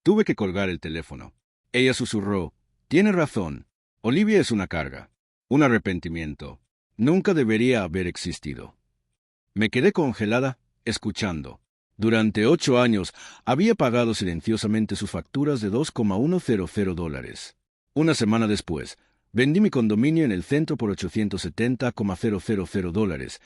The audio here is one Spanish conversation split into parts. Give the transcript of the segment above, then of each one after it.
Tuve que colgar el teléfono. Ella susurró, «Tiene razón. Olivia es una carga. Un arrepentimiento. Nunca debería haber existido». Me quedé congelada, escuchando. Durante 8 años había pagado silenciosamente sus facturas de $2,100. Una semana después, vendí mi condominio en el centro por $870,000.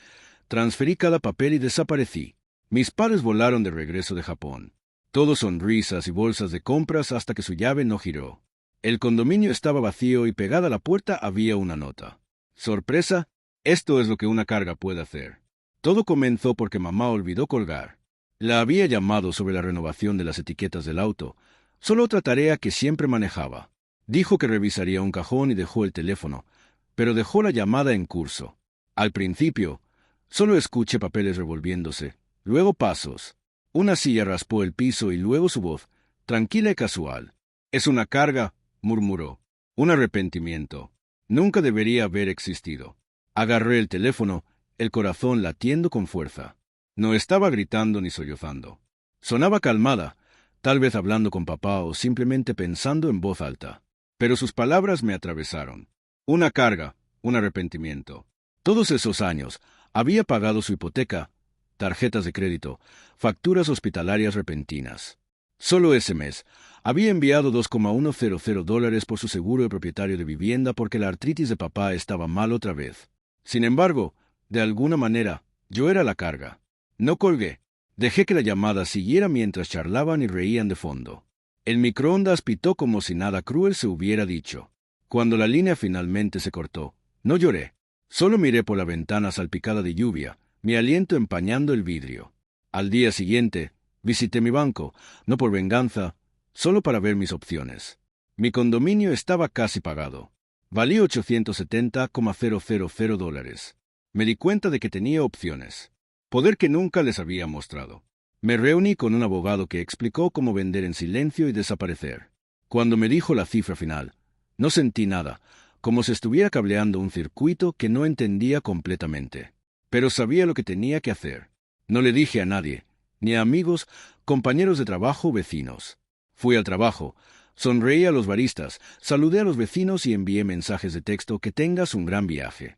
Transferí cada papel y desaparecí. Mis padres volaron de regreso de Japón. Todo sonrisas y bolsas de compras hasta que su llave no giró. El condominio estaba vacío y pegada a la puerta había una nota. Sorpresa, esto es lo que una carga puede hacer. Todo comenzó porque mamá olvidó colgar. La había llamado sobre la renovación de las etiquetas del auto, solo otra tarea que siempre manejaba. Dijo que revisaría un cajón y dejó el teléfono, pero dejó la llamada en curso. Al principio, solo escuché papeles revolviéndose, luego pasos. Una silla raspó el piso y luego su voz, tranquila y casual. «Es una carga», murmuró. «Un arrepentimiento. Nunca debería haber existido». Agarré el teléfono, el corazón latiendo con fuerza. No estaba gritando ni sollozando. Sonaba calmada, tal vez hablando con papá o simplemente pensando en voz alta. Pero sus palabras me atravesaron. Una carga, un arrepentimiento. Todos esos años había pagado su hipoteca, tarjetas de crédito, facturas hospitalarias repentinas. Solo ese mes había enviado $2,100 por su seguro de propietario de vivienda porque la artritis de papá estaba mal otra vez. Sin embargo, de alguna manera, yo era la carga. No colgué. Dejé que la llamada siguiera mientras charlaban y reían de fondo. El microondas pitó como si nada cruel se hubiera dicho. Cuando la línea finalmente se cortó, no lloré. Solo miré por la ventana salpicada de lluvia, mi aliento empañando el vidrio. Al día siguiente, visité mi banco, no por venganza, solo para ver mis opciones. Mi condominio estaba casi pagado. Valía $870,000. Me di cuenta de que tenía opciones. Poder que nunca les había mostrado. Me reuní con un abogado que explicó cómo vender en silencio y desaparecer. Cuando me dijo la cifra final, no sentí nada, como si estuviera cableando un circuito que no entendía completamente. Pero sabía lo que tenía que hacer. No le dije a nadie, ni a amigos, compañeros de trabajo o vecinos. Fui al trabajo, sonreí a los baristas, saludé a los vecinos y envié mensajes de texto «Que tengas un gran viaje».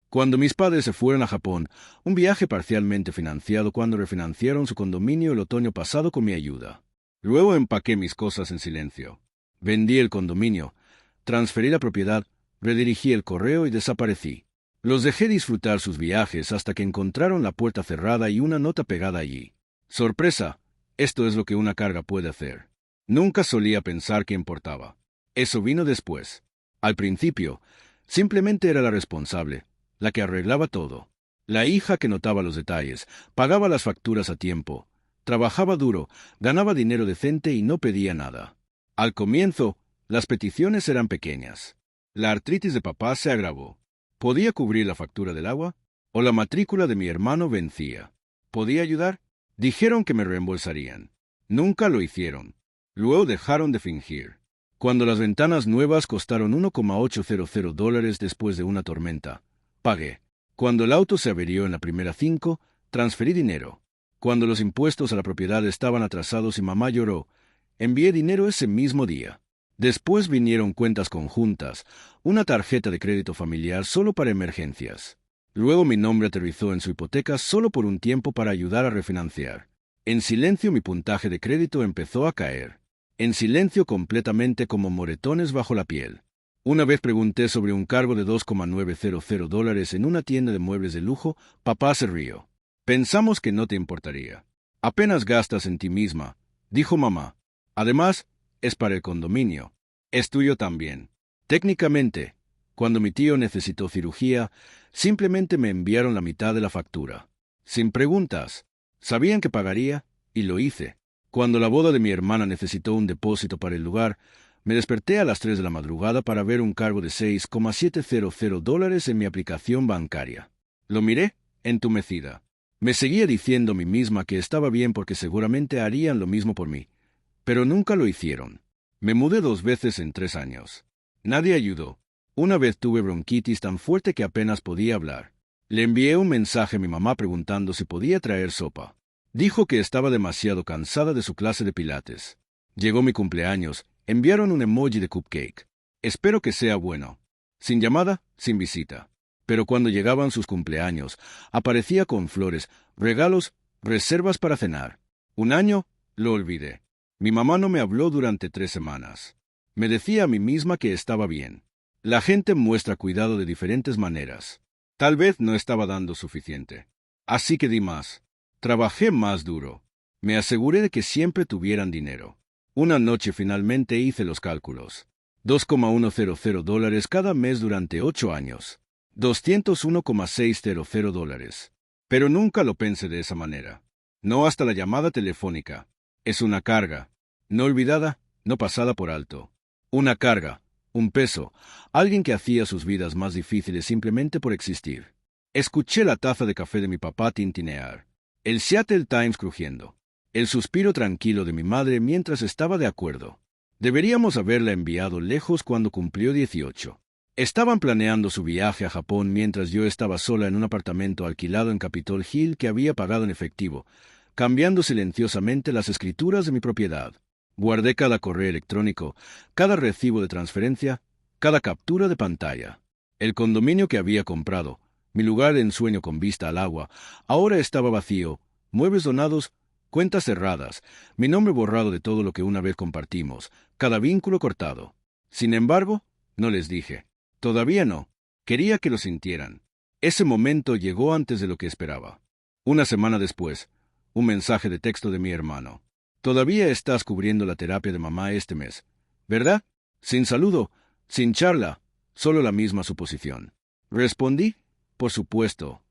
Cuando mis padres se fueron a Japón, un viaje parcialmente financiado cuando refinanciaron su condominio el otoño pasado con mi ayuda. Luego empaqué mis cosas en silencio. Vendí el condominio, transferí la propiedad, redirigí el correo y desaparecí. Los dejé disfrutar sus viajes hasta que encontraron la puerta cerrada y una nota pegada allí. Sorpresa, esto es lo que una carga puede hacer. Nunca solía pensar que importaba. Eso vino después. Al principio, simplemente era la responsable, la que arreglaba todo. La hija que notaba los detalles, pagaba las facturas a tiempo, trabajaba duro, ganaba dinero decente y no pedía nada. Al comienzo, las peticiones eran pequeñas. La artritis de papá se agravó. ¿Podía cubrir la factura del agua? ¿O la matrícula de mi hermano vencía? ¿Podía ayudar? Dijeron que me reembolsarían. Nunca lo hicieron. Luego dejaron de fingir. Cuando las ventanas nuevas costaron $1,800 después de una tormenta, pagué. Cuando el auto se averió en la primera 5, transferí dinero. Cuando los impuestos a la propiedad estaban atrasados y mamá lloró, envié dinero ese mismo día. Después vinieron cuentas conjuntas, una tarjeta de crédito familiar solo para emergencias. Luego mi nombre aterrizó en su hipoteca solo por un tiempo para ayudar a refinanciar. En silencio mi puntaje de crédito empezó a caer. En silencio completamente como moretones bajo la piel. Una vez pregunté sobre un cargo de $2,900 en una tienda de muebles de lujo, papá se rió. «Pensamos que no te importaría. Apenas gastas en ti misma», dijo mamá. «Además, es para el condominio. Es tuyo también». Técnicamente, cuando mi tío necesitó cirugía, simplemente me enviaron la mitad de la factura. Sin preguntas. Sabían que pagaría, y lo hice. Cuando la boda de mi hermana necesitó un depósito para el lugar, me desperté a las 3 de la madrugada para ver un cargo de $6,700 en mi aplicación bancaria. Lo miré, entumecida. Me seguía diciendo a mí misma que estaba bien porque seguramente harían lo mismo por mí. Pero nunca lo hicieron. Me mudé 2 veces en 3 años. Nadie ayudó. Una vez tuve bronquitis tan fuerte que apenas podía hablar. Le envié un mensaje a mi mamá preguntando si podía traer sopa. Dijo que estaba demasiado cansada de su clase de pilates. Llegó mi cumpleaños, enviaron un emoji de cupcake. Espero que sea bueno. Sin llamada, sin visita. Pero cuando llegaban sus cumpleaños, aparecía con flores, regalos, reservas para cenar. Un año, lo olvidé. Mi mamá no me habló durante 3 semanas. Me decía a mí misma que estaba bien. La gente muestra cuidado de diferentes maneras. Tal vez no estaba dando suficiente. Así que di más. Trabajé más duro. Me aseguré de que siempre tuvieran dinero. Una noche finalmente hice los cálculos. $2,100 cada mes durante 8 años. $201,600. Pero nunca lo pensé de esa manera. No hasta la llamada telefónica. Es una carga. No olvidada, no pasada por alto. Una carga, un peso, alguien que hacía sus vidas más difíciles simplemente por existir. Escuché la taza de café de mi papá tintinear. El Seattle Times crujiendo. El suspiro tranquilo de mi madre mientras estaba de acuerdo. Deberíamos haberla enviado lejos cuando cumplió 18. Estaban planeando su viaje a Japón mientras yo estaba sola en un apartamento alquilado en Capitol Hill que había pagado en efectivo, cambiando silenciosamente las escrituras de mi propiedad. Guardé cada correo electrónico, cada recibo de transferencia, cada captura de pantalla. El condominio que había comprado, mi lugar de ensueño con vista al agua, ahora estaba vacío, muebles donados, cuentas cerradas, mi nombre borrado de todo lo que una vez compartimos, cada vínculo cortado. Sin embargo, no les dije. Todavía no. Quería que lo sintieran. Ese momento llegó antes de lo que esperaba. Una semana después, un mensaje de texto de mi hermano. Todavía estás cubriendo la terapia de mamá este mes, ¿verdad? Sin saludo, sin charla, solo la misma suposición. Respondí, por supuesto.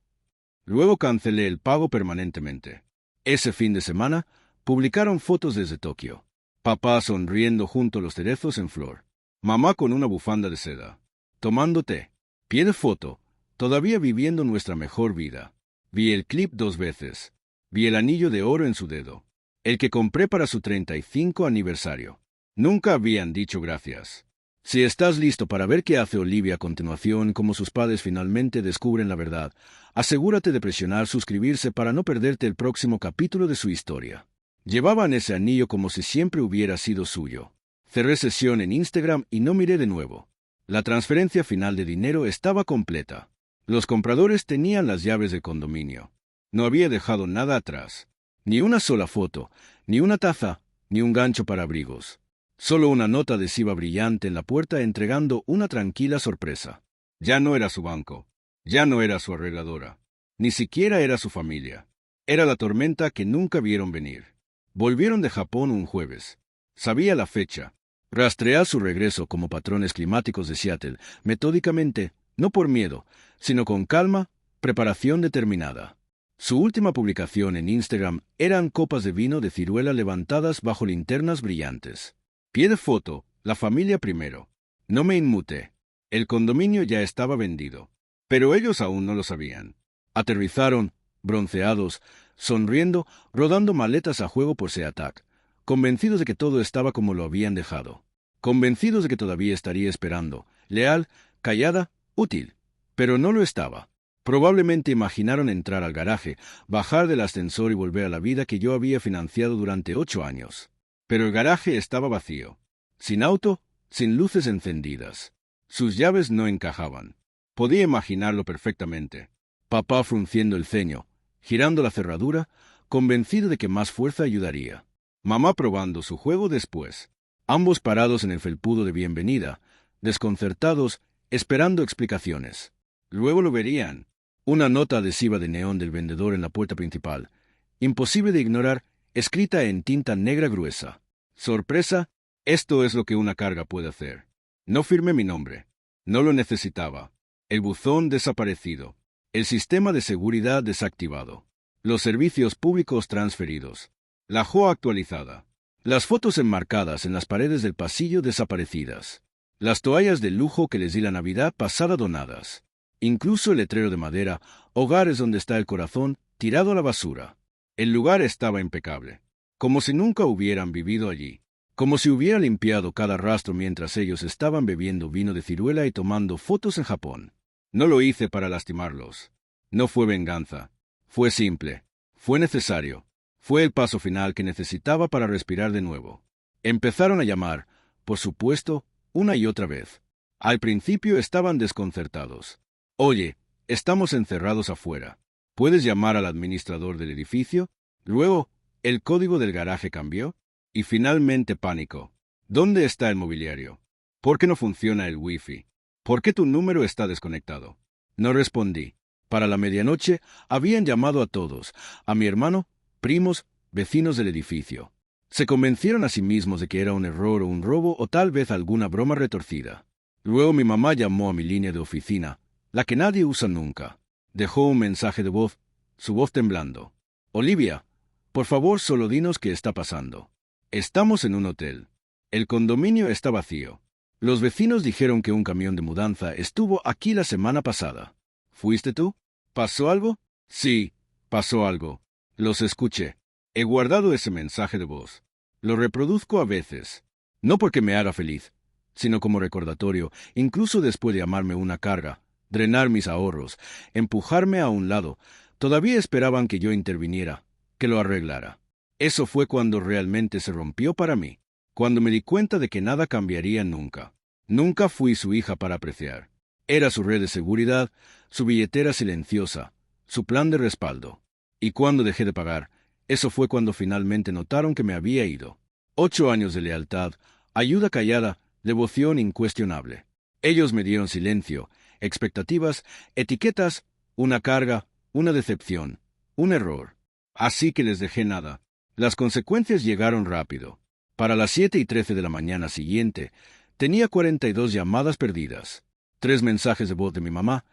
Luego cancelé el pago permanentemente. Ese fin de semana, publicaron fotos desde Tokio. Papá sonriendo junto a los cerezos en flor. Mamá con una bufanda de seda. Tomando té. Pie de foto. Todavía viviendo nuestra mejor vida. Vi el clip 2 veces. Vi el anillo de oro en su dedo. El que compré para su 35 aniversario. Nunca habían dicho gracias. Si estás listo para ver qué hace Olivia a continuación, como sus padres finalmente descubren la verdad, asegúrate de presionar suscribirse para no perderte el próximo capítulo de su historia. Llevaban ese anillo como si siempre hubiera sido suyo. Cerré sesión en Instagram y no miré de nuevo. La transferencia final de dinero estaba completa. Los compradores tenían las llaves del condominio. No había dejado nada atrás. Ni una sola foto, ni una taza, ni un gancho para abrigos. Solo una nota adhesiva brillante en la puerta entregando una tranquila sorpresa. Ya no era su banco. Ya no era su arregladora. Ni siquiera era su familia. Era la tormenta que nunca vieron venir. Volvieron de Japón un jueves. Sabía la fecha. Rastreé su regreso como patrones climáticos de Seattle, metódicamente, no por miedo, sino con calma, preparación determinada. Su última publicación en Instagram eran copas de vino de ciruela levantadas bajo linternas brillantes. Pie de foto, la familia primero. No me inmuté. El condominio ya estaba vendido. Pero ellos aún no lo sabían. Aterrizaron, bronceados, sonriendo, rodando maletas a juego por Seatac, convencidos de que todo estaba como lo habían dejado. Convencidos de que todavía estaría esperando, leal, callada, útil. Pero no lo estaba. Probablemente imaginaron entrar al garaje, bajar del ascensor y volver a la vida que yo había financiado durante 8 años. Pero el garaje estaba vacío. Sin auto, sin luces encendidas. Sus llaves no encajaban. Podía imaginarlo perfectamente. Papá frunciendo el ceño, girando la cerradura, convencido de que más fuerza ayudaría. Mamá probando su juego después. Ambos parados en el felpudo de bienvenida, desconcertados, esperando explicaciones. Luego lo verían. Una nota adhesiva de neón del vendedor en la puerta principal. Imposible de ignorar, escrita en tinta negra gruesa. Sorpresa, esto es lo que una carga puede hacer. No firmé mi nombre. No lo necesitaba. El buzón desaparecido. El sistema de seguridad desactivado. Los servicios públicos transferidos. La JOA actualizada. Las fotos enmarcadas en las paredes del pasillo desaparecidas. Las toallas de lujo que les di la Navidad pasada donadas. Incluso el letrero de madera, hogares donde está el corazón, tirado a la basura. El lugar estaba impecable. Como si nunca hubieran vivido allí. Como si hubiera limpiado cada rastro mientras ellos estaban bebiendo vino de ciruela y tomando fotos en Japón. No lo hice para lastimarlos. No fue venganza. Fue simple. Fue necesario. Fue el paso final que necesitaba para respirar de nuevo. Empezaron a llamar, por supuesto, una y otra vez. Al principio estaban desconcertados. Oye, estamos encerrados afuera. ¿Puedes llamar al administrador del edificio? Luego, el código del garaje cambió. Y finalmente pánico. ¿Dónde está el mobiliario? ¿Por qué no funciona el wifi? ¿Por qué tu número está desconectado? No respondí. Para la medianoche habían llamado a todos, a mi hermano, primos, vecinos del edificio. Se convencieron a sí mismos de que era un error o un robo o tal vez alguna broma retorcida. Luego mi mamá llamó a mi línea de oficina, la que nadie usa nunca. Dejó un mensaje de voz, su voz temblando. Olivia, por favor solo dinos qué está pasando. Estamos en un hotel. El condominio está vacío. Los vecinos dijeron que un camión de mudanza estuvo aquí la semana pasada. ¿Fuiste tú? ¿Pasó algo? Sí, pasó algo. Los escuché. He guardado ese mensaje de voz. Lo reproduzco a veces. No porque me haga feliz, sino como recordatorio, incluso después de llamarme una carga, drenar mis ahorros, empujarme a un lado. Todavía esperaban que yo interviniera, que lo arreglara. Eso fue cuando realmente se rompió para mí, cuando me di cuenta de que nada cambiaría nunca. Nunca fui su hija para apreciar. Era su red de seguridad, su billetera silenciosa, su plan de respaldo. Y cuando dejé de pagar, eso fue cuando finalmente notaron que me había ido. 8 años de lealtad, ayuda callada, devoción incuestionable. Ellos me dieron silencio, expectativas, etiquetas, una carga, una decepción, un error. Así que les dejé nada. Las consecuencias llegaron rápido. Para las 7:13 de la mañana siguiente, tenía 42 llamadas perdidas. 3 mensajes de voz de mi mamá,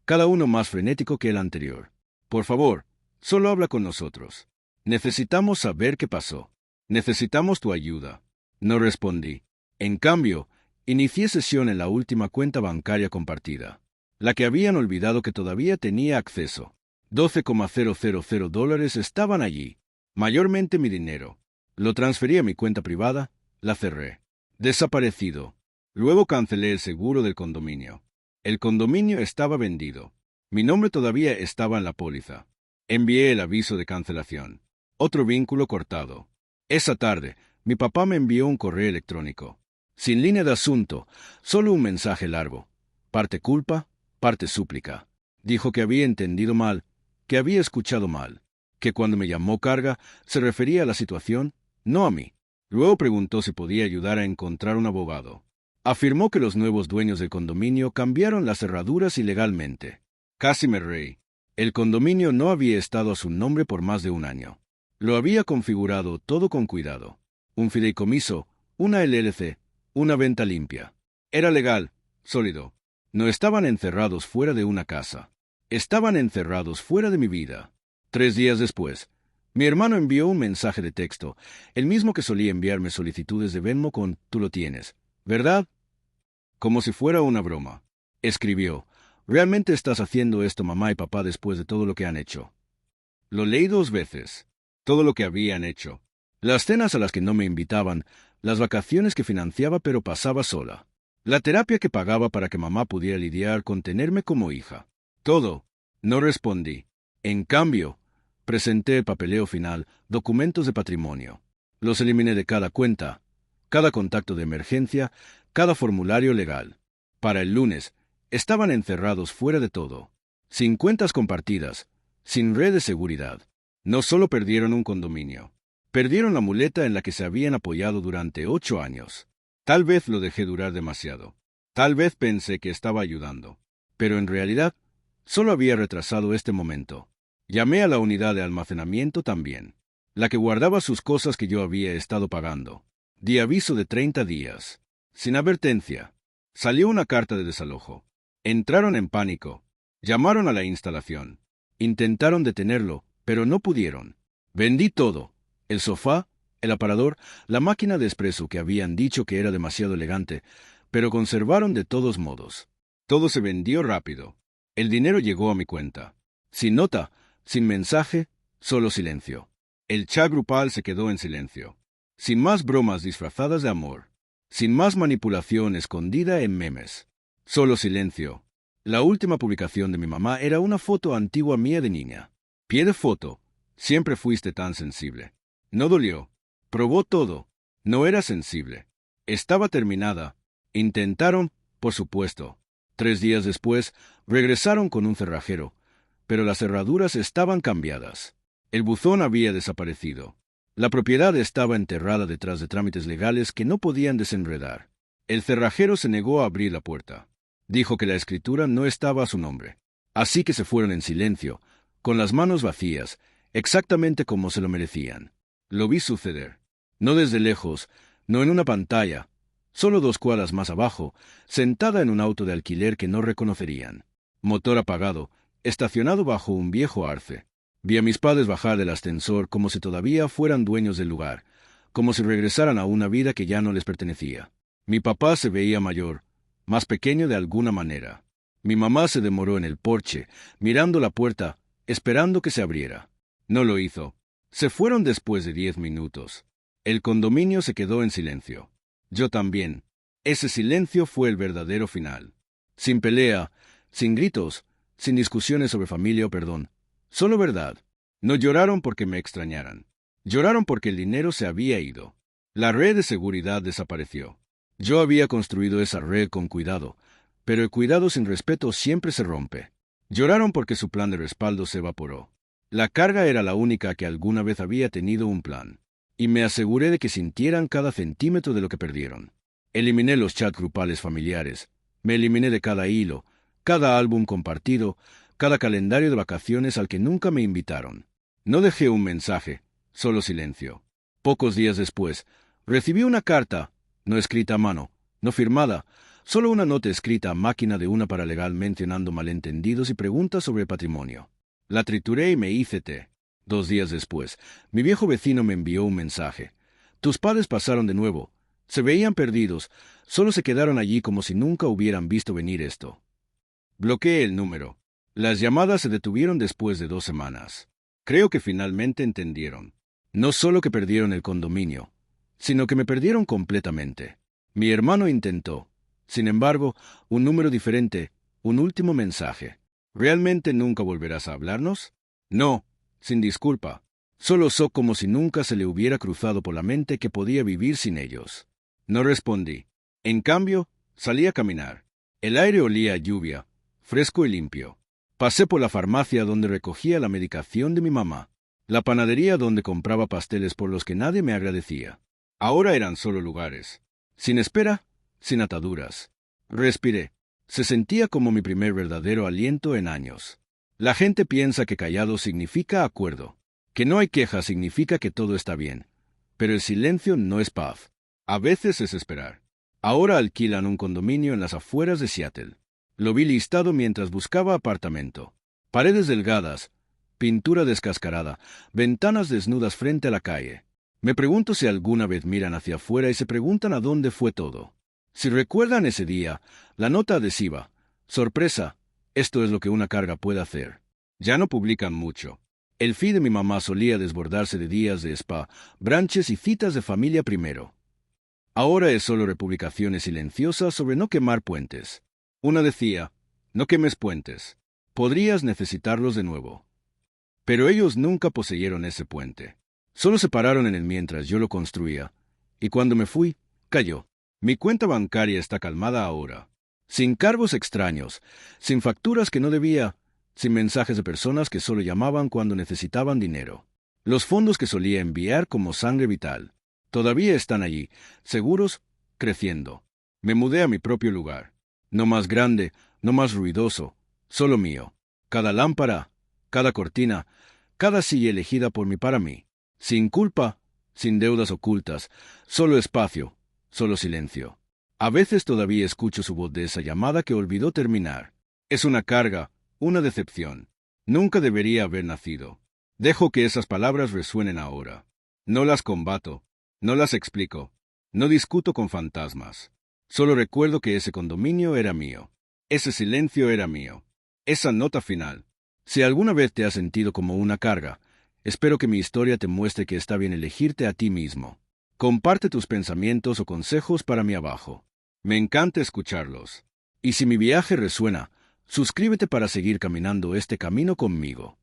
cada uno más frenético que el anterior. Por favor, solo habla con nosotros. Necesitamos saber qué pasó. Necesitamos tu ayuda. No respondí. En cambio, inicié sesión en la última cuenta bancaria compartida, la que habían olvidado que todavía tenía acceso. $12,000 estaban allí, mayormente mi dinero. Lo transferí a mi cuenta privada, la cerré. Desaparecido. Luego cancelé el seguro del condominio. El condominio estaba vendido. Mi nombre todavía estaba en la póliza. Envié el aviso de cancelación. Otro vínculo cortado. Esa tarde, mi papá me envió un correo electrónico. Sin línea de asunto, solo un mensaje largo. Parte culpa, parte súplica. Dijo que había entendido mal, que había escuchado mal, que cuando me llamó carga se refería a la situación, no a mí. Luego preguntó si podía ayudar a encontrar un abogado. Afirmó que los nuevos dueños del condominio cambiaron las cerraduras ilegalmente. Casi me reí. El condominio no había estado a su nombre por más de un año. Lo había configurado todo con cuidado. Un fideicomiso, una LLC, una venta limpia. Era legal, sólido. No estaban encerrados fuera de una casa. Estaban encerrados fuera de mi vida. 3 días después, mi hermano envió un mensaje de texto, el mismo que solía enviarme solicitudes de Venmo con «tú lo tienes, ¿verdad?». Como si fuera una broma. Escribió: «¿Realmente estás haciendo esto, mamá y papá, después de todo lo que han hecho?». Lo leí 2 veces. Todo lo que habían hecho. Las cenas a las que no me invitaban, las vacaciones que financiaba pero pasaba sola. La terapia que pagaba para que mamá pudiera lidiar con tenerme como hija. Todo. No respondí. En cambio, presenté el papeleo final, documentos de patrimonio. Los eliminé de cada cuenta, cada contacto de emergencia, cada formulario legal. Para el lunes, estaban encerrados fuera de todo. Sin cuentas compartidas, sin red de seguridad. No solo perdieron un condominio, perdieron la muleta en la que se habían apoyado durante 8 años. Tal vez lo dejé durar demasiado. Tal vez pensé que estaba ayudando. Pero en realidad, solo había retrasado este momento. Llamé a la unidad de almacenamiento también, la que guardaba sus cosas que yo había estado pagando. Di aviso de 30 días. Sin advertencia. Salió una carta de desalojo. Entraron en pánico. Llamaron a la instalación. Intentaron detenerlo, pero no pudieron. Vendí todo. El sofá, el aparador, la máquina de espresso que habían dicho que era demasiado elegante, pero conservaron de todos modos. Todo se vendió rápido. El dinero llegó a mi cuenta. Sin nota, sin mensaje, solo silencio. El chat grupal se quedó en silencio. Sin más bromas disfrazadas de amor. Sin más manipulación escondida en memes. Solo silencio. La última publicación de mi mamá era una foto antigua mía de niña. Pie de foto. Siempre fuiste tan sensible. No dolió. Probó todo. No era sensible. Estaba terminada. Intentaron, por supuesto. 3 días después, regresaron con un cerrajero, pero las cerraduras estaban cambiadas. El buzón había desaparecido. La propiedad estaba enterrada detrás de trámites legales que no podían desenredar. El cerrajero se negó a abrir la puerta. Dijo que la escritura no estaba a su nombre. Así que se fueron en silencio, con las manos vacías, exactamente como se lo merecían. Lo vi suceder. No desde lejos, no en una pantalla, solo 2 cuadras más abajo, sentada en un auto de alquiler que no reconocerían. Motor apagado, estacionado bajo un viejo arce. Vi a mis padres bajar del ascensor como si todavía fueran dueños del lugar, como si regresaran a una vida que ya no les pertenecía. Mi papá se veía mayor, más pequeño de alguna manera. Mi mamá se demoró en el porche, mirando la puerta, esperando que se abriera. No lo hizo. Se fueron después de 10 minutos. El condominio se quedó en silencio. Yo también. Ese silencio fue el verdadero final. Sin pelea, sin gritos, sin discusiones sobre familia o perdón. Solo verdad. No lloraron porque me extrañaran. Lloraron porque el dinero se había ido. La red de seguridad desapareció. Yo había construido esa red con cuidado, pero el cuidado sin respeto siempre se rompe. Lloraron porque su plan de respaldo se evaporó. La carga era la única que alguna vez había tenido un plan. Y me aseguré de que sintieran cada centímetro de lo que perdieron. Eliminé los chats grupales familiares. Me eliminé de cada hilo, cada álbum compartido, cada calendario de vacaciones al que nunca me invitaron. No dejé un mensaje, solo silencio. Pocos días después, recibí una carta, no escrita a mano, no firmada, solo una nota escrita a máquina de una paralegal mencionando malentendidos y preguntas sobre patrimonio. La trituré y me hice té. 2 días después, mi viejo vecino me envió un mensaje. Tus padres pasaron de nuevo. Se veían perdidos, solo se quedaron allí como si nunca hubieran visto venir esto. Bloqueé el número. Las llamadas se detuvieron después de 2 semanas. Creo que finalmente entendieron. No solo que perdieron el condominio, sino que me perdieron completamente. Mi hermano intentó. Sin embargo, un número diferente, un último mensaje. ¿Realmente nunca volverás a hablarnos? No, sin disculpa. Solo osó como si nunca se le hubiera cruzado por la mente que podía vivir sin ellos. No respondí. En cambio, salí a caminar. El aire olía a lluvia, fresco y limpio. Pasé por la farmacia donde recogía la medicación de mi mamá, la panadería donde compraba pasteles por los que nadie me agradecía. Ahora eran solo lugares. Sin espera, sin ataduras. Respiré. Se sentía como mi primer verdadero aliento en años. La gente piensa que callado significa acuerdo, que no hay queja significa que todo está bien. Pero el silencio no es paz. A veces es esperar. Ahora alquilan un condominio en las afueras de Seattle. Lo vi listado mientras buscaba apartamento. Paredes delgadas, pintura descascarada, ventanas desnudas frente a la calle. Me pregunto si alguna vez miran hacia afuera y se preguntan a dónde fue todo. Si recuerdan ese día, la nota adhesiva, sorpresa, esto es lo que una carga puede hacer. Ya no publican mucho. El feed de mi mamá solía desbordarse de días de spa, brunches y citas de familia primero. Ahora es solo republicaciones silenciosas sobre no quemar puentes. Una decía, no quemes puentes. Podrías necesitarlos de nuevo. Pero ellos nunca poseyeron ese puente. Solo se pararon en él mientras yo lo construía. Y cuando me fui, cayó. Mi cuenta bancaria está calmada ahora. Sin cargos extraños, sin facturas que no debía, sin mensajes de personas que solo llamaban cuando necesitaban dinero. Los fondos que solía enviar como sangre vital todavía están allí, seguros, creciendo. Me mudé a mi propio lugar. No más grande, no más ruidoso, solo mío. Cada lámpara, cada cortina, cada silla elegida por mí para mí. Sin culpa, sin deudas ocultas, solo espacio, solo silencio. A veces todavía escucho su voz de esa llamada que olvidó terminar. Es una carga, una decepción. Nunca debería haber nacido. Dejo que esas palabras resuenen ahora. No las combato, no las explico, no discuto con fantasmas. Solo recuerdo que ese condominio era mío. Ese silencio era mío. Esa nota final. Si alguna vez te has sentido como una carga, espero que mi historia te muestre que está bien elegirte a ti mismo. Comparte tus pensamientos o consejos para mí abajo. Me encanta escucharlos. Y si mi viaje resuena, suscríbete para seguir caminando este camino conmigo.